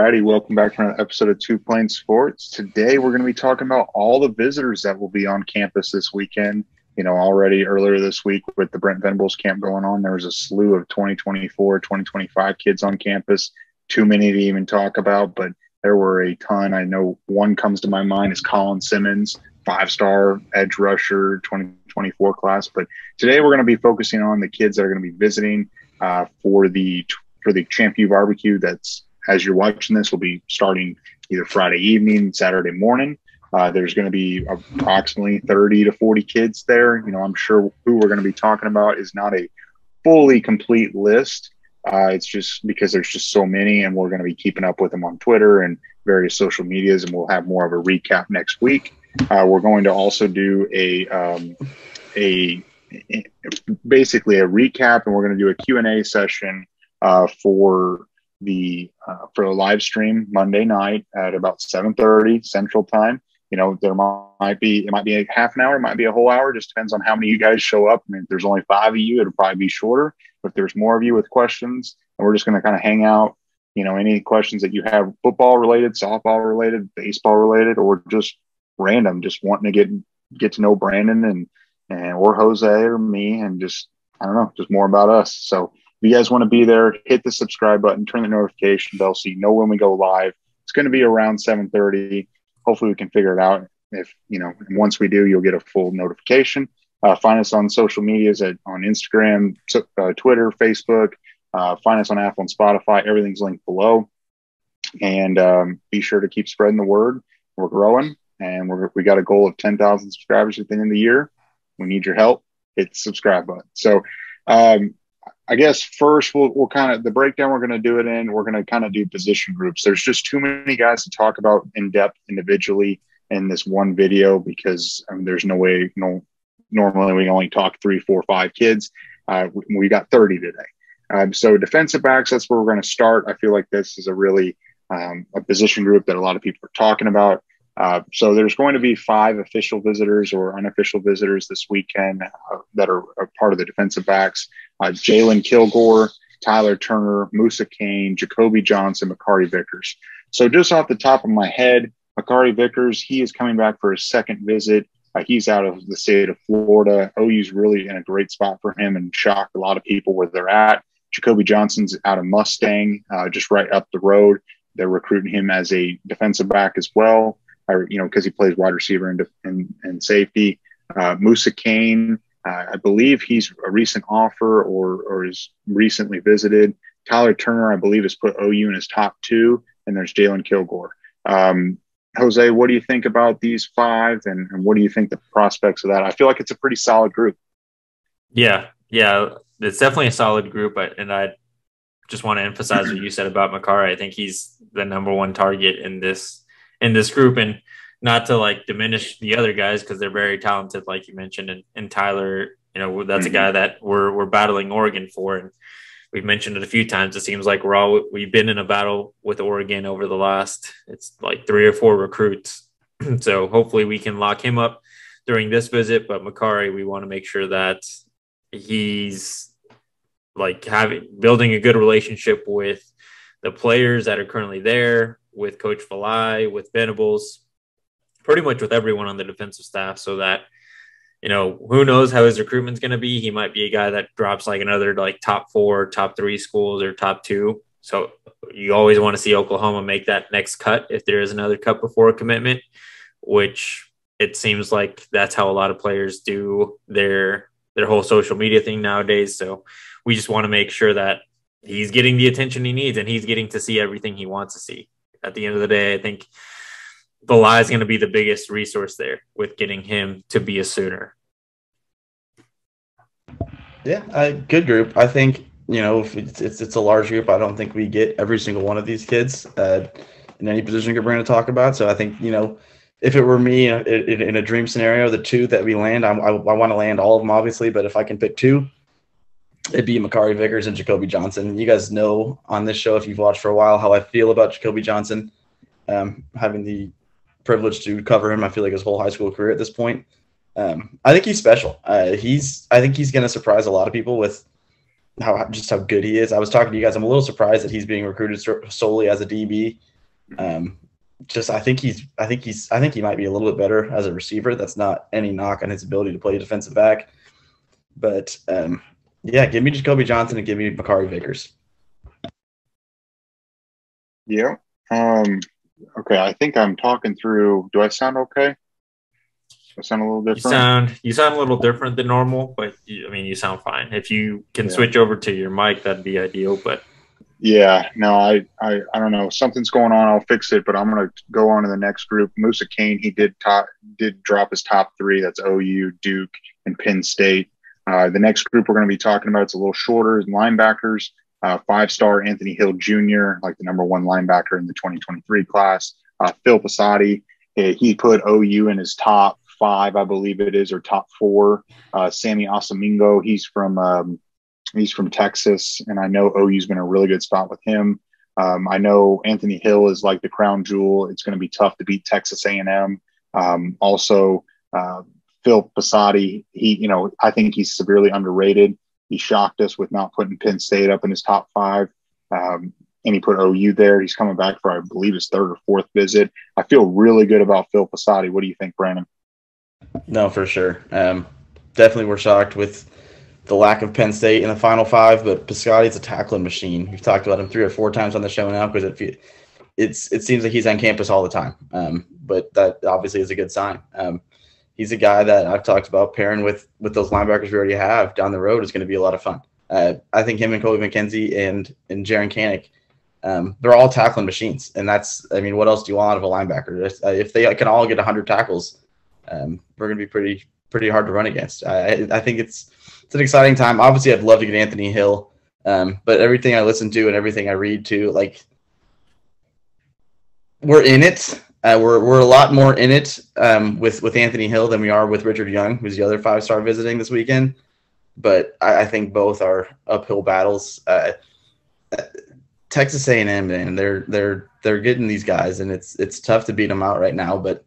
righty, welcome back to another episode of Two Plane Sports. Today we're going to be talking about all the visitors that will be on campus this weekend. You know, already earlier this week with the Brent Venables camp going on, there was a slew of 2024, 2025 kids on campus. Too many to even talk about, but there were a ton. I know one comes to my mind is Colin Simmons, 5-star edge rusher, 2024 class. But today we're going to be focusing on the kids that are going to be visiting for the Champ U barbecue. That's, as you're watching this, will be starting either Friday evening, Saturday morning. There's going to be approximately 30 to 40 kids there. You know, I'm sure who we're going to be talking about is not a fully complete list. It's just because there's just so many, and we're going to be keeping up with them on Twitter and various social medias, and we'll have more of a recap next week. We're going to also do basically a recap, and we're going to do a Q&A session for the live stream Monday night at about 7:30 Central Time. You know, it might be a half an hour, it might be a whole hour, just depends on how many of you guys show up. I mean, if there's only 5 of you, it'll probably be shorter. But if there's more of you with questions, and we're just going to kind of hang out, you know, any questions that you have, football related, softball related, baseball related, or just random, just wanting to get to know Brandon and or Jose or me, and just, I don't know, just more about us. So if you guys want to be there, hit the subscribe button, turn the notification bell so you know when we go live. It's going to be around 7:30. Hopefully we can figure it out. If, you know, once we do, you'll get a full notification. Find us on social medias on Instagram, Twitter, Facebook. Find us on Apple and Spotify. Everything's linked below. And be sure to keep spreading the word. We're growing, and we got a goal of 10,000 subscribers at the end of the year. We need your help. Hit the subscribe button. So I guess first we'll kind of, the breakdown we're going to do it in, we're going to kind of do position groups. There's just too many guys to talk about in depth individually in this one video, because there's no way, normally we only talk 3, 4, 5 kids. We got 30 today. So defensive backs, that's where we're going to start. I feel like this is a really a position group that a lot of people are talking about. So there's going to be 5 official visitors or unofficial visitors this weekend that are a part of the defensive backs. Jalen Kilgore, Tyler Turner, Musa Kane, Jacoby Johnson, Makari Vickers. So just off the top of my head, Makari Vickers, he is coming back for his second visit. He's out of the state of Florida. OU's really in a great spot for him and shocked a lot of people where they're at. Jacoby Johnson's out of Mustang, just right up the road. They're recruiting him as a defensive back as well, because he plays wide receiver and safety. Musa Kane, I believe he's a recent offer or is recently visited. Tyler Turner, I believe, has put OU in his top 2, and there's Jalen Kilgore. Jose, what do you think about these 5, and what do you think the prospects of that? I feel like it's a pretty solid group. Yeah, it's definitely a solid group, and I just want to emphasize what you said about Makari. I think he's the number 1 target in this group, and not to diminish the other guys because they're very talented, like you mentioned, and Tyler, that's a guy that we're battling Oregon for, and we've mentioned it a few times. It seems like we've been in a battle with Oregon over the last, it's like 3 or 4 recruits. So hopefully we can lock him up during this visit. But Makari, we want to make sure that he's building a good relationship with the players that are currently there, with Coach Falai, with Venables, pretty much with everyone on the defensive staff, so that, who knows how his recruitment's going to be. He might be a guy that drops another top 4, top 3 schools or top 2. So you always want to see Oklahoma make that next cut if there is another cut before a commitment, which it seems like that's how a lot of players do their whole social media thing nowadays. So we just want to make sure that he's getting the attention he needs and he's getting to see everything he wants to see. At the end of the day, I think Falai is going to be the biggest resource there with getting him to be a Sooner. Yeah, good group. I think, if it's a large group, I don't think we get every single one of these kids in any position group we're going to talk about. So I think, if it were me in a dream scenario, the 2 that we land, I want to land all of them, obviously. But if I can pick 2, it'd be Makari Vickers and Jacoby Johnson. You guys know on this show, if you've watched for a while, how I feel about Jacoby Johnson. Having the privilege to cover him, I feel like his whole high school career at this point. I think he's special. I think he's going to surprise a lot of people with how good he is. I was talking to you guys. I'm a little surprised that he's being recruited solely as a DB I think he might be a little bit better as a receiver. That's not any knock on his ability to play defensive back. But give me Jacoby Johnson and give me Makari Vickers. Yeah. Okay. I think I'm talking through. Do I sound okay? I sound a little different. You sound a little different than normal, but you sound fine. If you can switch over to your mic, that'd be ideal. But yeah, no, I don't know. Something's going on. I'll fix it. But I'm going to go on to the next group. Musa Kane, he did drop his top three. That's OU, Duke, and Penn State. The next group we're going to be talking about, it's a little shorter, linebackers. 5-star Anthony Hill Jr., like the number 1 linebacker in the 2023 class. Phil Passotti, he put OU in his top 5, I believe it is, or top 4. Sammy Asamingo, he's from Texas, and I know OU's been a really good spot with him. I know Anthony Hill is like the crown jewel. It's going to be tough to beat Texas A&M. Also, Phil Passotti, I think he's severely underrated. He shocked us with not putting Penn State up in his top 5. And he put OU there. He's coming back for, I believe, his 3rd or 4th visit. I feel really good about Phil Passotti. What do you think, Brandon? No, for sure. Definitely we're shocked with the lack of Penn State in the Final 5, but Pascotti's a tackling machine. We've talked about him 3 or 4 times on the show now because it seems like he's on campus all the time. But that obviously is a good sign. He's a guy that I've talked about pairing with those linebackers we already have down the road is going to be a lot of fun. I think him and Kobe McKenzie and Jaron Kanik, they're all tackling machines. And what else do you want out of a linebacker? If they can all get 100 tackles, we're going to be pretty hard to run against. I think it's an exciting time. Obviously, I'd love to get Anthony Hill, but everything I listen to and everything I read too, like we're in it. We're a lot more in it with Anthony Hill than we are with Richard Young, who's the other 5-star visiting this weekend. But I think both are uphill battles. Texas A&M, man, they're getting these guys, and it's tough to beat them out right now. But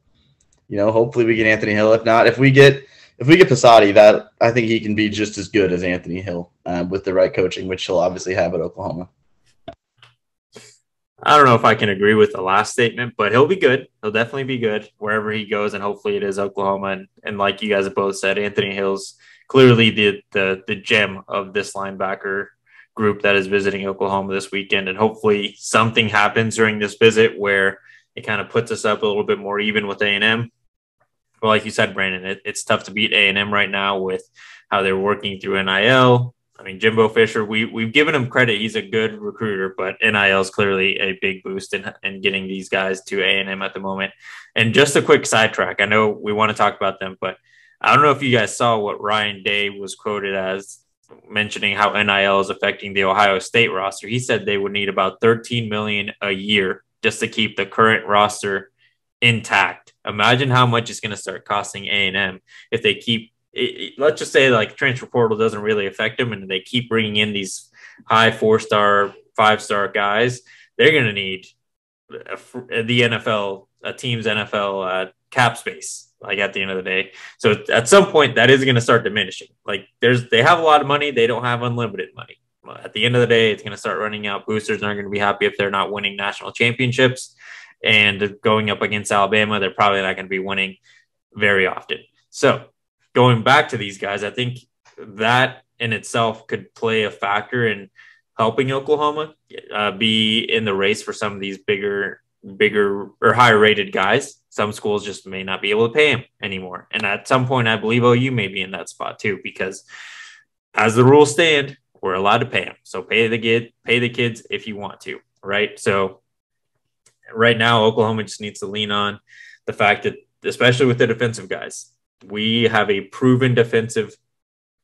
hopefully we get Anthony Hill. If not, if we get Passotti, that I think he can be just as good as Anthony Hill with the right coaching, which he'll obviously have at Oklahoma. I don't know if I can agree with the last statement, but he'll be good. He'll definitely be good wherever he goes, and hopefully it is Oklahoma. And like you guys have both said, Anthony Hill's clearly the gem of this linebacker group that is visiting Oklahoma this weekend. And hopefully something happens during this visit where it kind of puts us up a little bit more even with A&M. Well, like you said, Brandon, it's tough to beat A&M right now with how they're working through NIL. I mean, Jimbo Fisher, we've given him credit. He's a good recruiter, but NIL is clearly a big boost in getting these guys to A&M at the moment. And just a quick sidetrack. I know we want to talk about them, but I don't know if you guys saw what Ryan Day was quoted as mentioning how NIL is affecting the Ohio State roster. He said they would need about $13 million a year just to keep the current roster intact. Imagine how much it's going to start costing A&M if they keep let's just say like transfer portal doesn't really affect them and they keep bringing in these high 4-star, 5-star guys. They're going to need the NFL, a team's NFL cap space, like at the end of the day. So at some point that is going to start diminishing. Like they have a lot of money. They don't have unlimited money. At the end of the day, it's going to start running out. Boosters aren't going to be happy if they're not winning national championships, and going up against Alabama, they're probably not going to be winning very often. So going back to these guys, I think that in itself could play a factor in helping Oklahoma be in the race for some of these bigger or higher rated guys. Some schools just may not be able to pay him anymore. And at some point, I believe OU may be in that spot too, because as the rules stand, we're allowed to pay them. So pay the kids if you want to, right? So right now, Oklahoma just needs to lean on the fact that, especially with the defensive guys, we have a proven defensive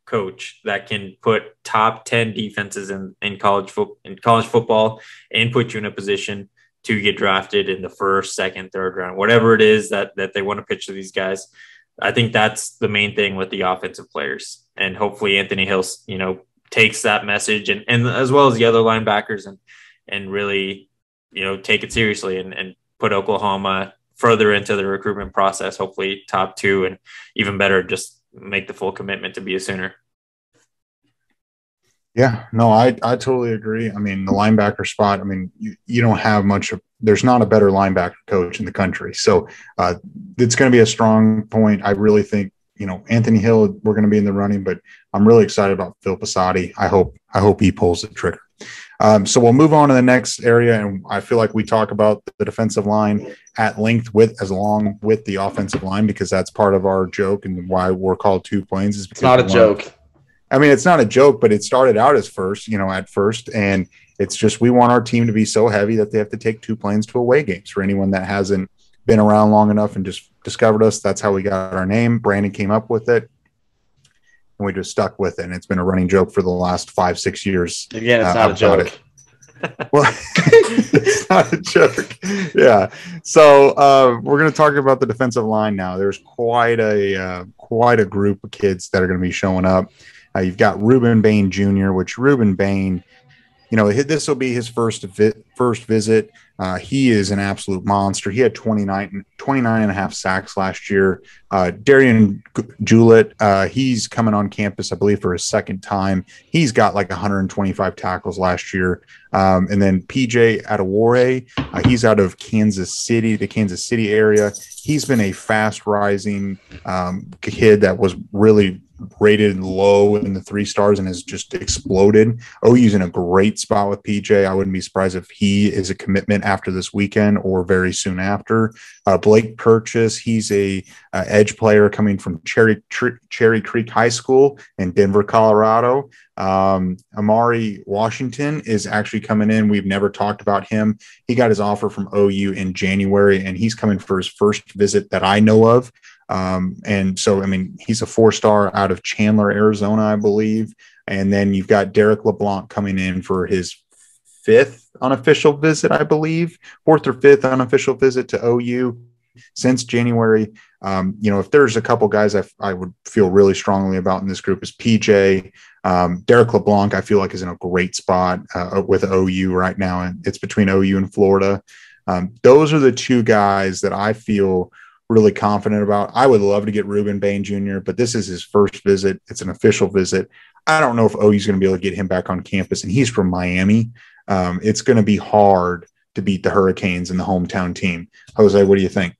coach that can put top 10 defenses in college football and put you in a position to get drafted in the 1st, 2nd, 3rd round, whatever it is that they want to pitch to these guys. I think that's the main thing with the offensive players. And hopefully Anthony Hill, takes that message and as well as the other linebackers and really, take it seriously and put Oklahoma further into the recruitment process, hopefully top 2, and even better, just make the full commitment to be a Sooner. Yeah, no, I totally agree. I mean, the linebacker spot, I mean, you don't have much of, there's not a better linebacker coach in the country. So it's going to be a strong point. I really think, Anthony Hill, we're going to be in the running, but I'm really excited about Phil Passotti. I hope he pulls the trigger. So we'll move on to the next area. And I feel like we talk about the defensive line at length along with the offensive line, because that's part of our joke and why we're called Two Planes. Is because it's not a joke. I mean, it's not a joke, but it started out as at first. And it's just, we want our team to be so heavy that they have to take 2 planes to away games. For anyone that hasn't been around long enough and just discovered us, that's how we got our name. Brandon came up with it and we just stuck with it. And it's been a running joke for the last 5-6 years. Again, it's not a joke. Well, it's not a joke. Yeah. So we're going to talk about the defensive line now. There's quite a group of kids that are going to be showing up. You've got Ruben Bain Jr., which Ruben Bain, this will be his first visit. He is an absolute monster. He had 29 and a half sacks last year. Darian Julett, he's coming on campus, I believe, for his second time. He's got like 125 tackles last year. And then PJ Adewore, he's out of Kansas City, the Kansas City area. He's been a fast rising kid that was really rated low in the 3 stars and has just exploded. OU's in a great spot with PJ. I wouldn't be surprised if he is a commitment after this weekend or very soon after. Blake Purchase, he's a edge player coming from Cherry Creek High School in Denver, Colorado. Amari Washington is actually coming in. We've never talked about him. He got his offer from OU in January, and he's coming for his first visit that I know of. And so, I mean, he's a 4-star out of Chandler, Arizona, I believe. And then you've got Derek LeBlanc coming in for his 5th unofficial visit, I believe, 4th or 5th unofficial visit to OU since January. If there's a couple guys I would feel really strongly about in this group is PJ. Derek LeBlanc, I feel like, is in a great spot with OU right now. And it's between OU and Florida. Those are the 2 guys that I feel really confident about. I would love to get Ruben Bain Jr., but this is his first visit. It's an official visit. I don't know if OU's going to be able to get him back on campus, and he's from Miami. It's going to be hard to beat the Hurricanes and the hometown team. Jose, what do you think?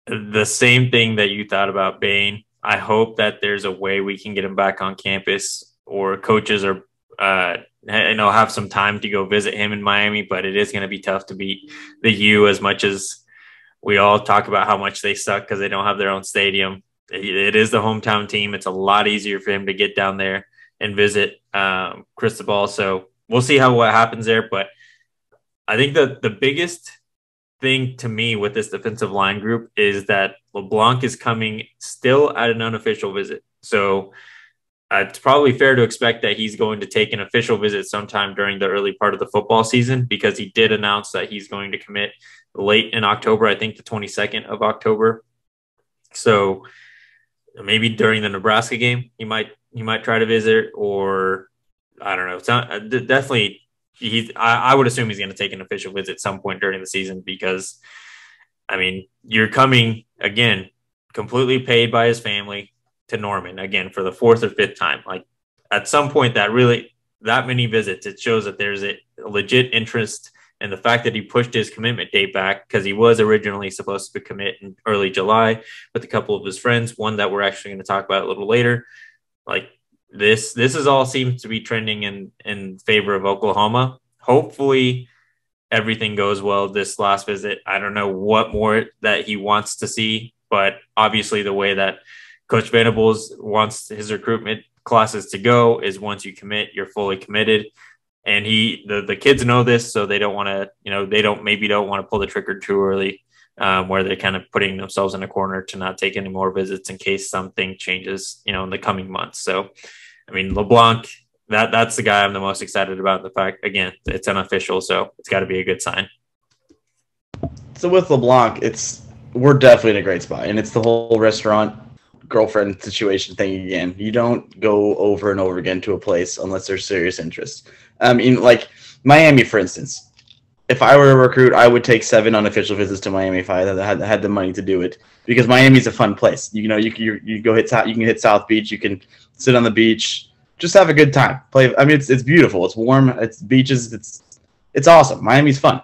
The same thing that you thought about Bain. I hope that there's a way we can get him back on campus, or coaches are have some time to go visit him in Miami, but it is going to be tough to beat the U, as much as we all talk about how much they suck because they don't have their own stadium. It is the hometown team. It's a lot easier for him to get down there and visit Cristobal. So we'll see what happens there. But I think the biggest thing to me with this defensive line group is that LeBlanc is coming still at an unofficial visit. So it's probably fair to expect that he's going to take an official visit sometime during the early part of the football season, because he did announce that he's going to commit late in October, I think the 22nd of October. So maybe during the Nebraska game, he might try to visit, or I don't know. It's not definitely. I would assume he's going to take an official visit at some point during the season, because, I mean, you're coming again, completely paid by his family to Norman again for the 4th or 5th time. Like, at some point, that many visits, it shows that there's a legit interest. And the fact that he pushed his commitment date back, because he was originally supposed to commit in early July with a couple of his friends, one that we're actually going to talk about a little later. Like, this is all seems to be trending in favor of Oklahoma. Hopefully everything goes well this last visit. I don't know what more that he wants to see, but obviously the way that Coach Venables wants his recruitment classes to go is once you commit, you're fully committed. And the kids know this, so they don't want to, they don't want to pull the trigger too early, where they're kind of putting themselves in a corner to not take any more visits in case something changes, in the coming months. So, I mean, LeBlanc, that's the guy I'm the most excited about. The fact, again, it's unofficial, so it's got to be a good sign. So with LeBlanc, we're definitely in a great spot, and it's the whole restaurant girlfriend situation thing again. You don't go over and over again to a place unless there's serious interest. I mean, like Miami, for instance. If I were a recruit, I would take 7 unofficial visits to Miami if I had the money to do it, because Miami's a fun place. You can hit South Beach, you can sit on the beach, just have a good time. Play. I mean, it's beautiful. It's warm. It's beaches. It's awesome. Miami's fun.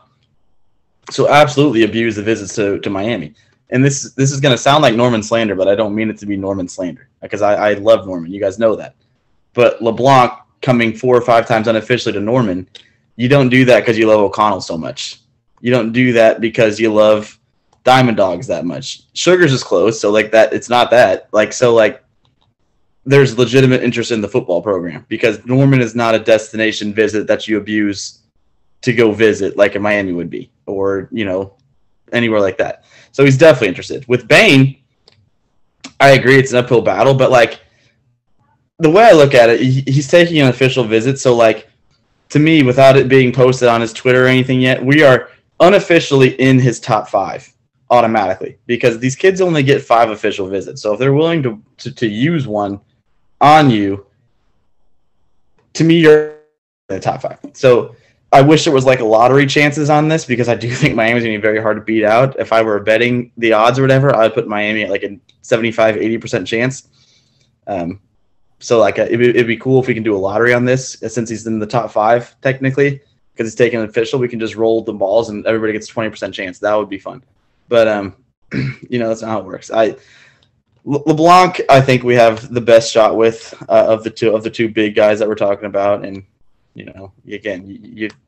So absolutely abuse the visits to Miami. And this is going to sound like Norman slander, but I don't mean it to be Norman slander because I love Norman. You guys know that. But Leblanc coming 4 or 5 times unofficially to Norman, you don't do that because you love O'Connell so much. You don't do that because you love Diamond Dogs that much. Sugars is close, so like that, it's not that. Like, so like there's legitimate interest in the football program because Norman is not a destination visit that you abuse to go visit like a Miami would be or, you know, anywhere like that. So he's definitely interested. With Bain, I agree it's an uphill battle, but like the way I look at it, he's taking an official visit. So like to me, without it being posted on his Twitter or anything yet, we are unofficially in his top 5 automatically because these kids only get 5 official visits. So if they're willing to use one on you, to me, you're in the top 5. So I wish there was like a lottery chances on this because I do think Miami's going to be very hard to beat out. If I were betting the odds or whatever, I would put Miami at like a 75-80% chance. So like it'd be cool if we can do a lottery on this since he's in the top 5 technically because he's taking an official. We can just roll the balls and everybody gets a 20% chance. That would be fun. But you know, that's not how it works. LeBlanc, I think we have the best shot with of the two big guys that we're talking about, and you know, again,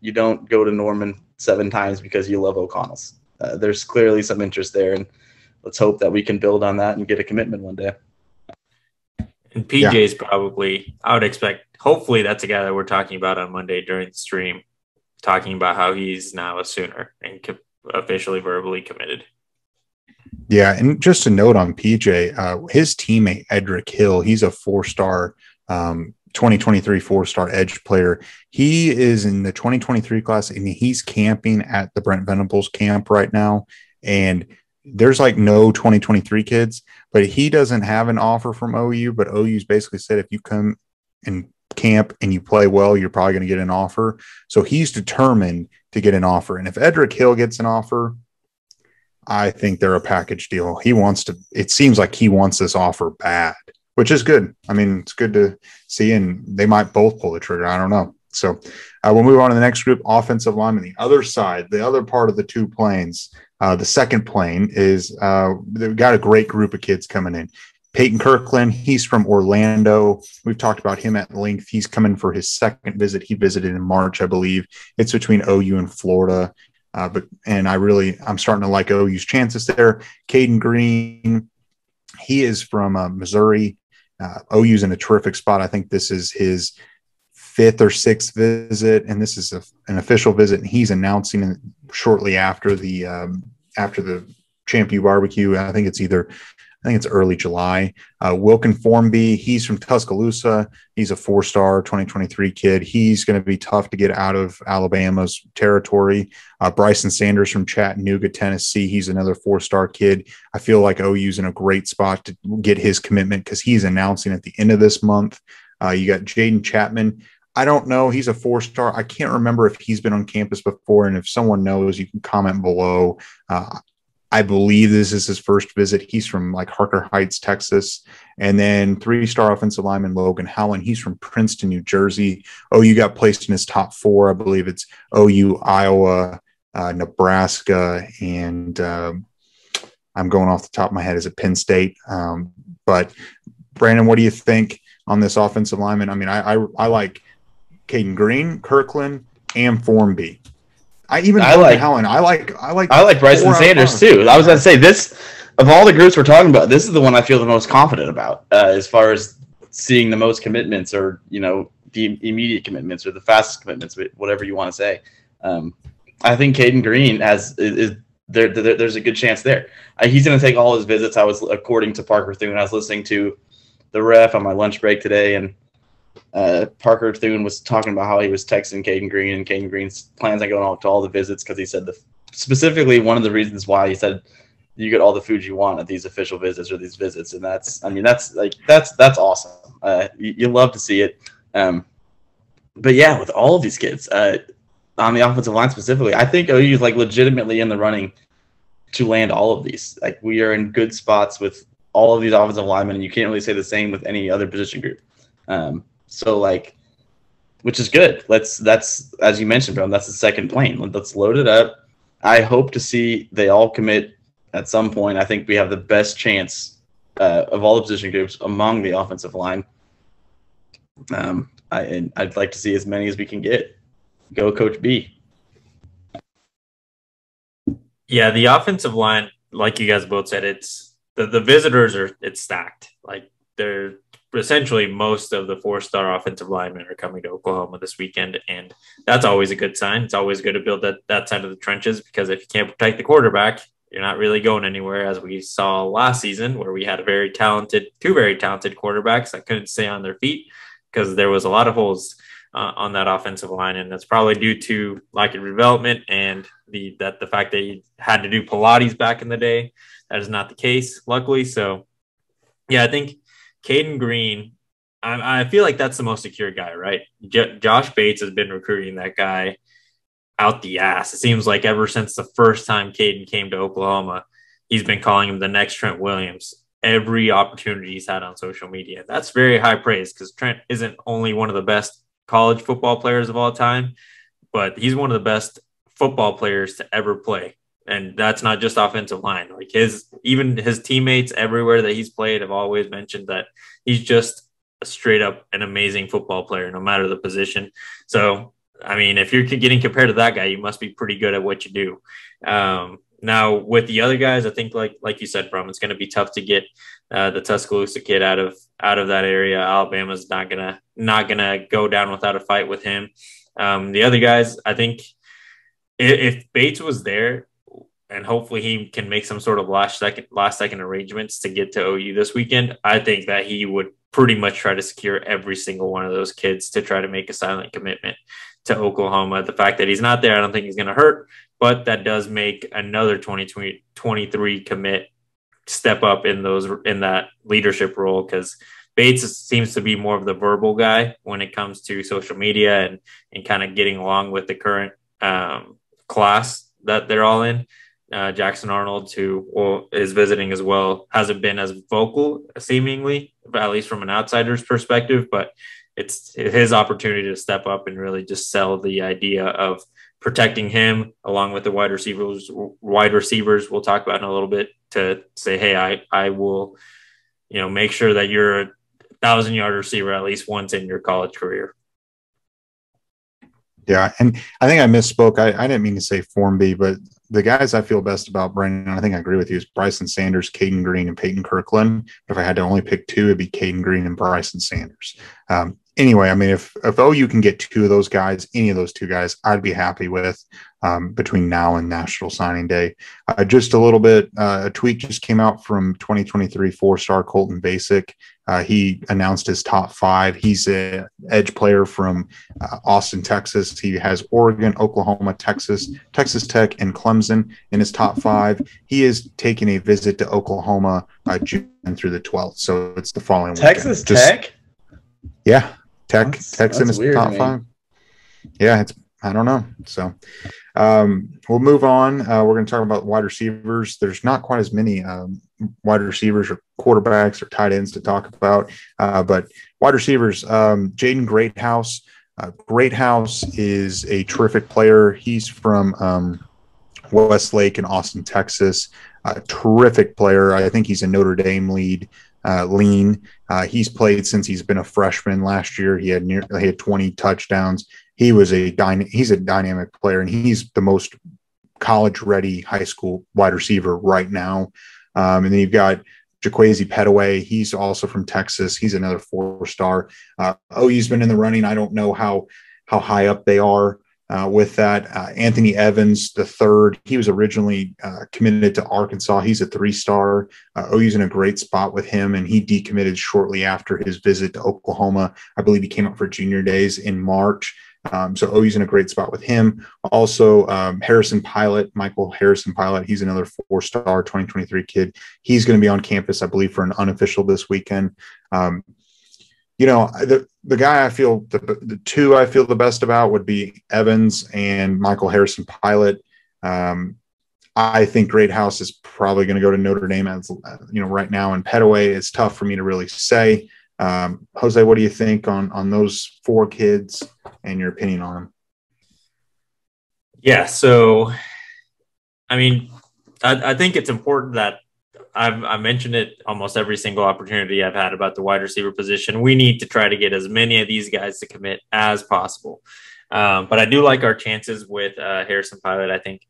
you don't go to Norman 7 times because you love O'Connell's. There's clearly some interest there, and let's hope that we can build on that and get a commitment one day. And PJ's probably, I would expect, hopefully that's a guy that we're talking about on Monday during the stream, talking about how he's now a Sooner and officially verbally committed. Yeah, and just a note on PJ, his teammate Edrick Hill, he's a 4-star 2023 4-star edge player. He is in the 2023 class, and he's camping at the Brent Venables camp right now. And there's like no 2023 kids, but he doesn't have an offer from OU, but OU's basically said if you come and camp and you play well, you're probably going to get an offer. So he's determined to get an offer. And if Edrick Hill gets an offer, I think they're a package deal. He wants to, it seems like he wants this offer bad, which is good. I mean, it's good to see, and they might both pull the trigger. I don't know. So we'll move on to the next group, offensive lineman. The other side, the other part of the 2 planes, the second plane is they've got a great group of kids coming in. Peyton Kirkland, he's from Orlando. We've talked about him at length. He's coming for his second visit. He visited in March, I believe. It's between OU and Florida. I'm starting to like OU's chances there. Caden Green, he is from Missouri. OU's in a terrific spot. I think this is his 5th or 6th visit, and this is an official visit, and he's announcing it shortly after the Champ U barbecue. I think it's early July. Wilkin Formby, he's from Tuscaloosa. He's a 4-star 2023 kid. He's going to be tough to get out of Alabama's territory. Bryson Sanders from Chattanooga, Tennessee. He's another 4-star kid. I feel like OU's in a great spot to get his commitment because he's announcing at the end of this month. You got Jaden Chapman. I don't know. He's a 4-star. I can't remember if he's been on campus before, and if someone knows, you can comment below. I believe this is his first visit. He's from like Harker Heights, Texas. And then 3-star offensive lineman Logan Helen. He's from Princeton, New Jersey. OU got placed in his top 4. I believe it's OU, Iowa, Nebraska, and I'm going off the top of my head. Is it Penn State? But Brandon, what do you think on this offensive lineman? I mean, I like Caden Green, Kirkland, and Formby. I like Helen. I like Bryson Sanders too. I was going to say this of all the groups we're talking about. This is the one I feel the most confident about as far as seeing the most commitments, or you know, the immediate commitments or the fastest commitments, whatever you want to say. I think Caden Green there's a good chance there. He's going to take all his visits. According to Parker Thune, I was listening to the ref on my lunch break today, and Parker Thune was talking about how he was texting Caden Green, and Caden Green's plans on going out to all the visits because he said specifically one of the reasons why he said you get all the food you want at these official visits or these visits, and that's awesome. You love to see it. But yeah, with all of these kids on the offensive line specifically, I think OU is like legitimately in the running to land all of these. Like we are in good spots with all of these offensive linemen, and you can't really say the same with any other position group. So like, which is good. That's as you mentioned, bro. That's the second plane. Let's load it up. I hope to see they all commit at some point. I think we have the best chance of all the position groups among the offensive line. I'd like to see as many as we can get. Go Coach B. Yeah, the offensive line, like you guys both said, it's the visitors it's stacked. Like they're essentially most of the 4-star offensive linemen are coming to Oklahoma this weekend, and that's always a good sign. It's always good to build that side of the trenches, because if you can't protect the quarterback, you're not really going anywhere, as we saw last season, where we had two very talented quarterbacks that couldn't stay on their feet because there was a lot of holes on that offensive line, and that's probably due to lack of development and the fact that you had to do Pilates back in the day. That is not the case, luckily. So, yeah, I think Caden Green, I feel like that's the most secure guy, right? Josh Bates has been recruiting that guy out the ass. It seems like ever since the first time Caden came to Oklahoma, he's been calling him the next Trent Williams every opportunity he's had on social media. That's very high praise, because Trent isn't only one of the best college football players of all time, but he's one of the best football players to ever play. And that's not just offensive line. Like even his teammates everywhere that he's played have always mentioned that he's just a straight up an amazing football player, no matter the position. So, I mean, if you're getting compared to that guy, you must be pretty good at what you do. Now with the other guys, I think like you said, Brum, it's going to be tough to get the Tuscaloosa kid out of that area. Alabama's not gonna go down without a fight with him. The other guys, I think if Bates was there, and hopefully he can make some sort of last second arrangements to get to OU this weekend, I think that he would pretty much try to secure every single one of those kids to try to make a silent commitment to Oklahoma. The fact that he's not there, I don't think he's going to hurt, but that does make another 2023 commit step up in that leadership role, because Bates seems to be more of the verbal guy when it comes to social media and kind of getting along with the current class that they're all in. Jackson Arnold, who is visiting as well, hasn't been as vocal seemingly, at least from an outsider's perspective, but it's his opportunity to step up and really just sell the idea of protecting him along with the wide receivers we'll talk about in a little bit, to say, hey, I will, make sure that you're a 1,000-yard receiver at least once in your college career. Yeah, and I think I misspoke. I didn't mean to say Form B, but the guys I feel best about, Brandon, I think I agree with you, is Bryson Sanders, Caden Green, and Peyton Kirkland. But if I had to only pick two, it'd be Caden Green and Bryson Sanders. Anyway, I mean, if OU can get two of those guys, any of those two guys, I'd be happy with between now and National Signing Day. Just a little bit, a tweet just came out from 2023 4-star Colton Basic. He announced his top 5. He's an edge player from Austin, Texas. He has Oregon, Oklahoma, Texas Tech, and Clemson in his top 5. He is taking a visit to Oklahoma June through the 12th. So it's the following Texas weekend. Tech? Yeah. Tech's in his weird, top 5. Yeah, I don't know. So we'll move on. We're going to talk about wide receivers. There's not quite as many wide receivers or quarterbacks or tight ends to talk about, but wide receivers, Jaden Greathouse. Greathouse is a terrific player. He's from Westlake in Austin, Texas. A terrific player. I think he's a Notre Dame lean. He's played since he's been a freshman. Last year he had 20 touchdowns. He's a dynamic player, and he's the most college ready high school wide receiver right now. And then you've got Jaquazi Petaway. He's also from Texas. He's another 4-star. OU's been in the running. I don't know how high up they are with that. Anthony Evans, the third, he was originally committed to Arkansas. He's a 3-star. OU's in a great spot with him, and he decommitted shortly after his visit to Oklahoma. I believe he came up for junior days in March. So OU's in a great spot with him. Also, Michael Harrison Pilot, he's another 4-star 2023 kid. He's going to be on campus, I believe, for an unofficial this weekend. The guy I feel the two I feel the best about would be Evans and Michael Harrison Pilot. I think Greathouse is probably going to go to Notre Dame, as right now. And Petaway, it's tough for me to really say. Jose, what do you think on those 4 kids and your opinion on them? Yeah, so I mean, I think it's important that I mentioned it almost every single opportunity I've had about the wide receiver position. We need to try to get as many of these guys to commit as possible. But I do like our chances with Harrison Pilot. I think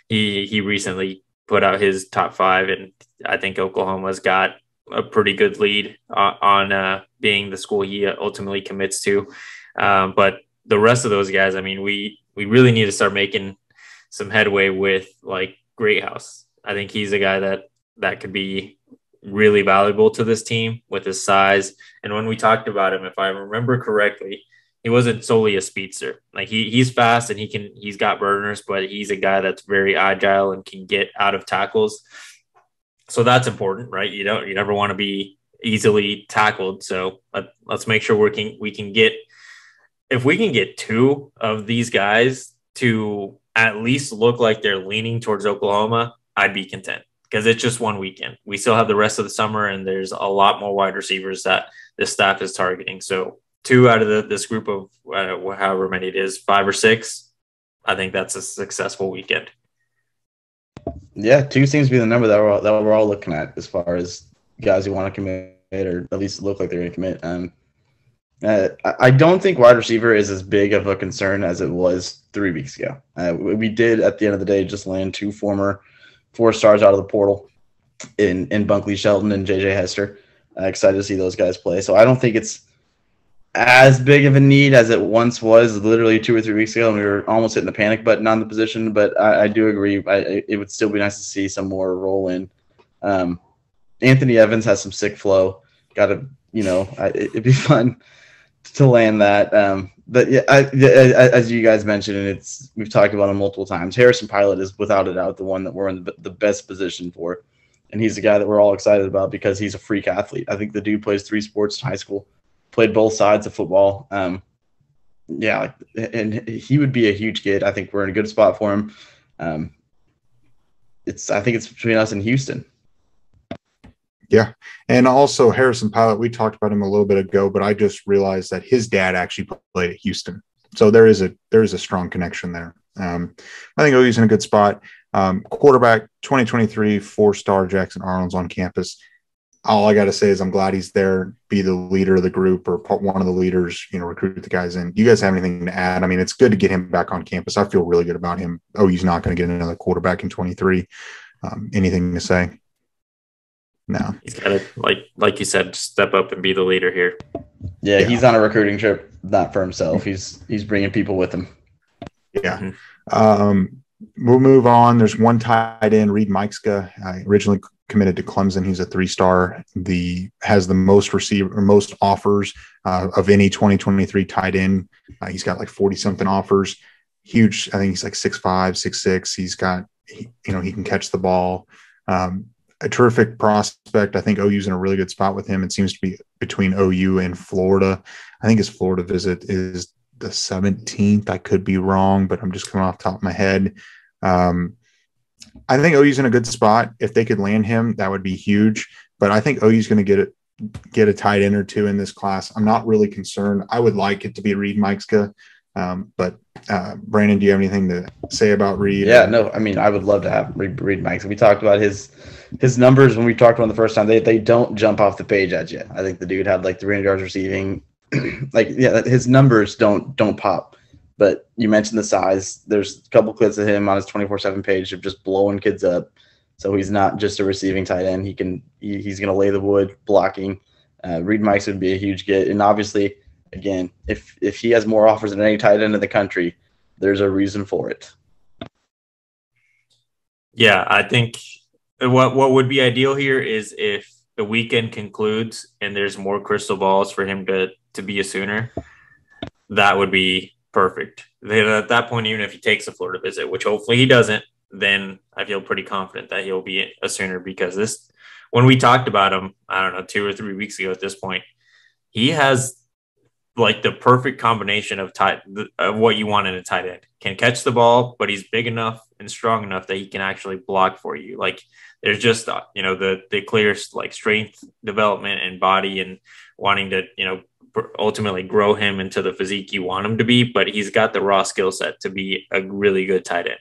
he recently put out his top 5, and I think Oklahoma's got a pretty good lead on being the school he ultimately commits to. But the rest of those guys, I mean, we really need to start making some headway with like Greathouse. I think he's a guy that could be really valuable to this team with his size. And when we talked about him, if I remember correctly, he wasn't solely a speedster. Like he's fast and he's got burners, but he's a guy that's very agile and can get out of tackles. So that's important, right? You never want to be easily tackled. So let's make sure we can get, if we can get 2 of these guys to at least look like they're leaning towards Oklahoma, I'd be content, because it's just one weekend. We still have the rest of the summer, and there's a lot more wide receivers that this staff is targeting. So 2 out of this group of however many it is, 5 or 6, I think that's a successful weekend. Yeah, 2 seems to be the number that we're all looking at as far as guys who want to commit or at least look like they're going to commit. I don't think wide receiver is as big of a concern as it was 3 weeks ago. We did, at the end of the day, just land 2 former 4-stars out of the portal in Bunkley Shelton and JJ Hester. Excited to see those guys play. So I don't think it's as big of a need as it once was, literally 2 or 3 weeks ago, and we were almost hitting the panic button on the position. But I do agree. It would still be nice to see some more roll in. Anthony Evans has some sick flow. It'd be fun to land that. But yeah, as you guys mentioned, and we've talked about him multiple times, Harrison Pilot is without a doubt the one that we're in the best position for. And he's the guy that we're all excited about because he's a freak athlete. I think the dude plays 3 sports in high school, played both sides of football. And he would be a huge kid. I think we're in a good spot for him. I think it's between us and Houston. Yeah. And also Harrison Pilot, we talked about him a little bit ago, but I just realized that his dad actually played at Houston. So there is a strong connection there. I think OU's in a good spot. Quarterback 2023 4-star Jackson Arnold's on campus. All I got to say is I'm glad he's there, be the leader of the group or one of the leaders, recruit the guys in. You guys have anything to add? I mean, it's good to get him back on campus. I feel really good about him. OU's not going to get another quarterback in 23. Anything to say? No. He's got to, like you said, step up and be the leader here. Yeah, he's on a recruiting trip, not for himself. He's bringing people with him. Yeah. Mm-hmm. We'll move on. There's one tight end, Reid Mikeska, originally committed to Clemson. He's a 3-star. Has the most offers of any 2023 tight end. He's got like 40-something offers. Huge. I think he's like 6'5", 6'6". He's got, he can catch the ball. A terrific prospect. I think OU's in a really good spot with him. It seems to be between OU and Florida. I think his Florida visit is the 17th. I could be wrong, but I'm just coming off the top of my head. I think OU's in a good spot. If they could land him, that would be huge. But I think OU's going to get a tight end or 2 in this class. I'm not really concerned. I would like it to be Reid Mikeska. But Brandon, do you have anything to say about Reid? Yeah, no, I mean, I would love to have Reid Mikeska. We talked about his numbers when we talked about him the first time. They don't jump off the page at you. I think the dude had like 300 yards receiving. His numbers don't pop. But you mentioned the size. There's a couple clips of him on his 24/7 page of just blowing kids up. So he's not just a receiving tight end. He's going to lay the wood blocking. Reid Mikeska would be a huge get. And obviously, again, if he has more offers than any tight end in the country, there's a reason for it. Yeah, I think what would be ideal here is if the weekend concludes and there's more crystal balls for him to be a Sooner. That would be perfect. Then at that point, even if he takes a Florida visit, which hopefully he doesn't, then I feel pretty confident that he'll be a Sooner, because when we talked about him, I don't know, 2 or 3 weeks ago at this point, he has like the perfect combination of what you want in a tight end. Can catch the ball, but he's big enough and strong enough that he can actually block for you. Like there's just, the clear like strength development and body and wanting to, ultimately grow him into the physique you want him to be, but he's got the raw skill set to be a really good tight end.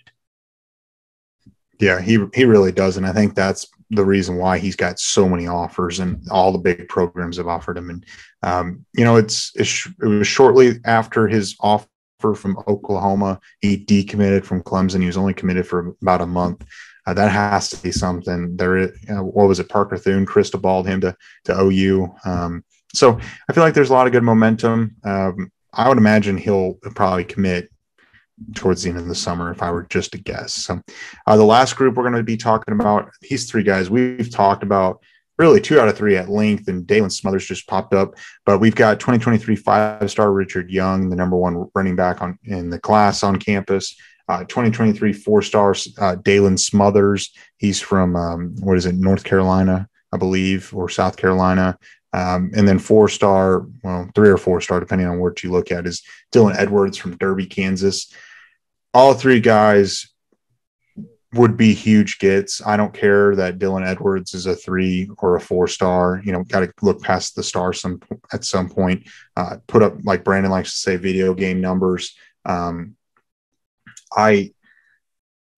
Yeah, he really does. And I think that's the reason why he's got so many offers and all the big programs have offered him. And, it was shortly after his offer from Oklahoma, he decommitted from Clemson. He was only committed for about a month. That has to be something. What was it? Parker Thune crystal balled him to OU. So I feel like there's a lot of good momentum. I would imagine he'll probably commit towards the end of the summer if I were just to guess. So the last group we're going to be talking about, these three guys we've talked about really 2 out of 3 at length, and Dalen Smothers just popped up. But we've got 2023 5-star Richard Young, the number 1 running back in the class on campus. 2023 4-star Dalen Smothers. He's from, North Carolina, I believe, or South Carolina. And then 4-star, 3 or 4-star, depending on what you look at, is Dylan Edwards from Derby, Kansas. All 3 guys would be huge gets. I don't care that Dylan Edwards is a 3 or a 4-star. Got to look past the star at some point. Put up, like Brandon likes to say, video game numbers. The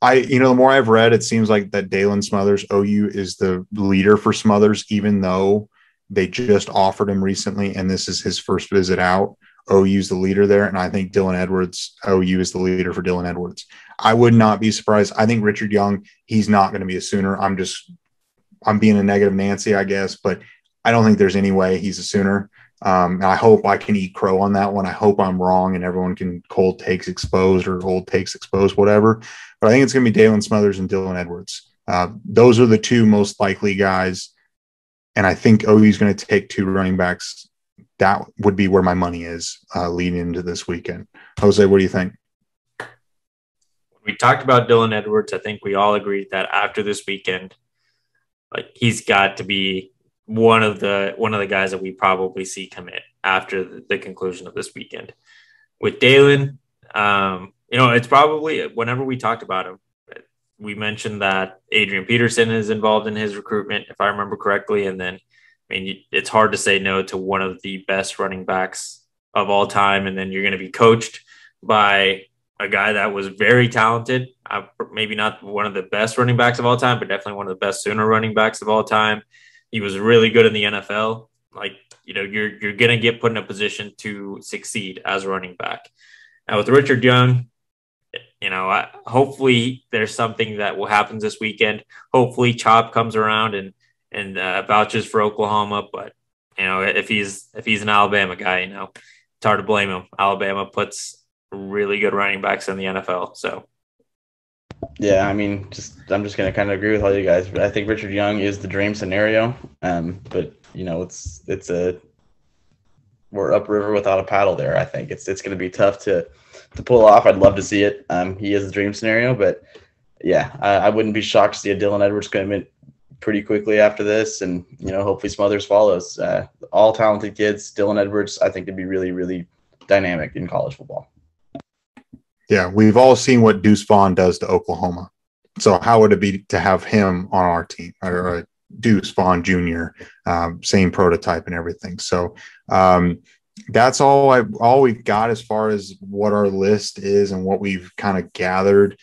more I've read, it seems like that Dalen Smothers, OU is the leader for Smothers, even though they just offered him recently, and this is his first visit out. OU's the leader there, and I think Dylan Edwards, OU is the leader for Dylan Edwards. I would not be surprised. I think Richard Young, he's not going to be a Sooner. I'm being a negative Nancy, I guess, but I don't think there's any way he's a Sooner. And I hope I can eat crow on that one. I hope I'm wrong and everyone can cold takes exposed or old takes exposed, whatever. But I think it's going to be Dalen Smothers and Dylan Edwards. Those are the 2 most likely guys. And I think OU is going to take 2 running backs. That would be where my money is leading into this weekend. Jose, what do you think? We talked about Dylan Edwards. I think we all agreed that after this weekend, like he's got to be one of the guys that we probably see commit after the conclusion of this weekend. With Dalen, it's probably, whenever we talked about him, we mentioned that Adrian Peterson is involved in his recruitment, if I remember correctly. And then, it's hard to say no to one of the best running backs of all time. And then you're going to be coached by a guy that was very talented, maybe not one of the best running backs of all time, but definitely one of the best Sooner running backs of all time. He was really good in the NFL. Like, you're going to get put in a position to succeed as a running back. Now with Richard Young, hopefully there's something that will happen this weekend. Hopefully Chop comes around and vouches for Oklahoma. But, if he's an Alabama guy, it's hard to blame him. Alabama puts really good running backs in the NFL. So, yeah, I'm just going to kind of agree with all you guys. But I think Richard Young is the dream scenario. But we're upriver without a paddle there. I think it's going to be tough to pull off. I'd love to see it. He is the dream scenario, but yeah, I wouldn't be shocked to see a Dylan Edwards commitment pretty quickly after this, and hopefully Smothers follows. All talented kids. Dylan Edwards, I think, could be really, really dynamic in college football. Yeah, we've all seen what Deuce Vaughn does to Oklahoma. So how would it be to have him on our team, or Deuce Vaughn Jr., same prototype and everything? So that's all we've got as far as what our list is and what we've kind of gathered.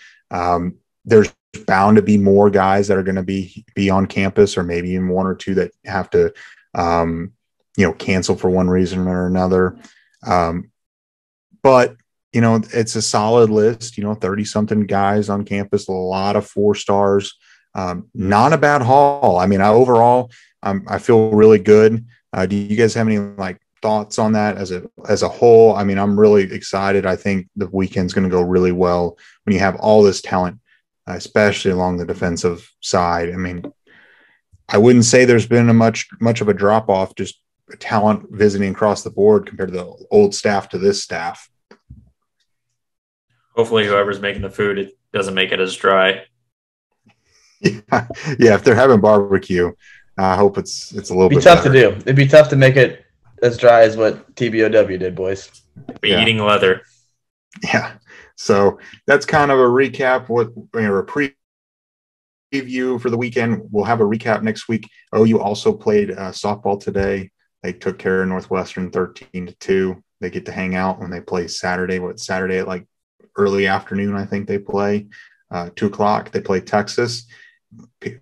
There's bound to be more guys that are going to be on campus, or maybe even 1 or 2 that have to, cancel for one reason or another. But it's a solid list, 30-something guys on campus, a lot of 4-stars, not a bad haul. Overall, I feel really good. Do you guys have any thoughts on that as a whole? I'm really excited. I think the weekend's going to go really well when you have all this talent, especially along the defensive side. I wouldn't say there's been a much of a drop off, just talent visiting across the board compared to the old staff to this staff. Hopefully whoever's making the food, it doesn't make it as dry. Yeah, if they're having barbecue, I hope it's a little bit tough better. to do. It'd be tough to make it as dry as what TBOW did, boys. Be eating leather. Yeah. So that's kind of a recap. A preview for the weekend. We'll have a recap next week. OU also played softball today. They took care of Northwestern 13-2. They get to hang out when they play Saturday. Saturday at like early afternoon, I think they play 2:00. They play Texas.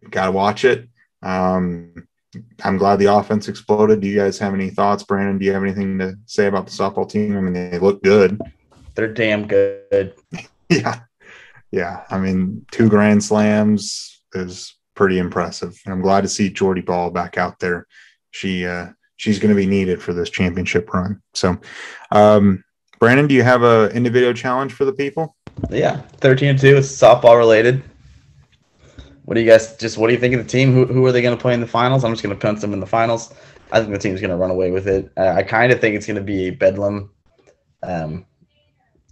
Got to watch it. I'm glad the offense exploded. Do you guys have any thoughts, Brandon? Do you have anything to say about the softball team? I mean, they look good. They're damn good. Yeah. I mean, 2 grand slams is pretty impressive. And I'm glad to see Jordy Ball back out there. She's going to be needed for this championship run. So, Brandon, do you have an individual challenge for the people? Yeah, 13-2. It's softball related. What do you think of the team? Who are they going to play in the finals? I'm just going to punch them in the finals. I think the team's going to run away with it. I kind of think it's going to be a Bedlam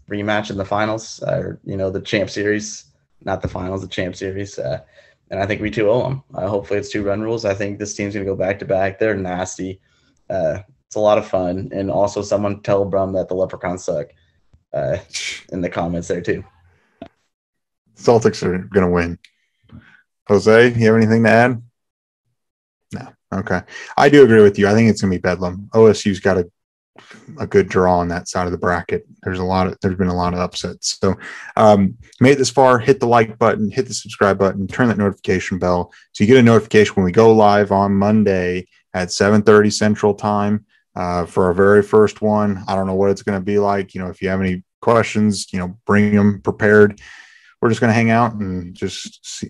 rematch in the finals, or the Champ Series, not the finals, the Champ Series. And I think we 2-0 them. Hopefully it's 2-run rules. I think this team's going to go back to back. They're nasty. It's a lot of fun. And also someone tell Brum that the Leprechauns suck in the comments there too. Celtics are going to win. Jose, you have anything to add? No. Okay. I do agree with you. I think it's going to be Bedlam. OSU's got a good draw on that side of the bracket. There's been a lot of upsets. So made it this far, hit the like button, hit the subscribe button, turn that notification bell so you get a notification when we go live on Monday at 7:30 Central Time for our very first one. I don't know what it's going to be like. If you have any questions, bring them prepared. We're just going to hang out and just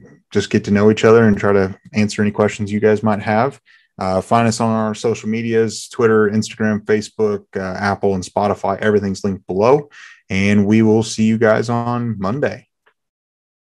get to know each other and try to answer any questions you guys might have. Find us on our social medias, Twitter, Instagram, Facebook, Apple, and Spotify. Everything's linked below. And we will see you guys on Monday.